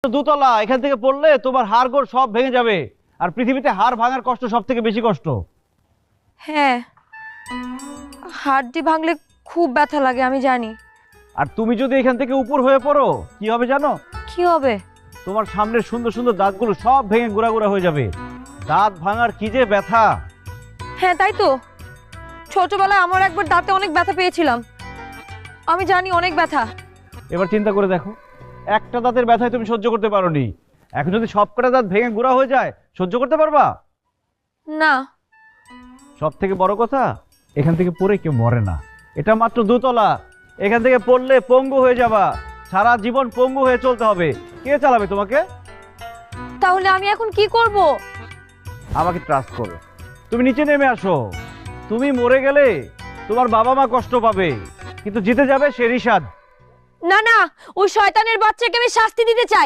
দোতলা, এখান থেকে পড়লে তোমার হাড় গোড় সব ভেঙে যাবে। আর পৃথিবীতে হাড় ভাঙার কষ্ট সব থেকে বেশি কষ্ট। হ্যাঁ, হাড়টি ভাঙলে খুব ব্যথা লাগে, আমি জানি। আর তুমি যদি এখান থেকে উপর হয়ে পড়ো, কি হবে জানো? কি হবে? তোমার সামনের সুন্দর সুন্দর দাঁতগুলো সব ভেঙে গুঁড়া গুঁড়া হয়ে যাবে। দাঁত ভাঙার কি যে ব্যথা! হ্যাঁ তাই তো, ছোটবেলায় আমার একবার দাঁতে অনেক ব্যথা পেয়েছিলাম, আমি জানি অনেক ব্যথা। এবার চিন্তা করে দেখো, একটা দাঁতের ব্যথায় তুমি সহ্য করতে পারোনি, এখন যদি সবকটা দাঁত ভেঙে গুঁড়া হয়ে যায়, সহ্য করতে পারবা? না। সব থেকে বড় কথা, এখান থেকে পড়ে কেউ মরে না। এটা মাত্র দোতলা, এখান থেকে পড়লে পঙ্গু হয়ে যাবা। সারা জীবন পঙ্গু হয়ে চলতে হবে। কে চালাবে তোমাকে? তাহলে আমি এখন কি করব? আমাকে ট্রাস্ট করো, তুমি নিচে নেমে আসো। তুমি মরে গেলে তোমার বাবা মা কষ্ট পাবে, কিন্তু জিতে যাবে সে রিশাদ। না না, ওই শয়তানের বাচ্চাকে আমি শাস্তি দিতে চাই।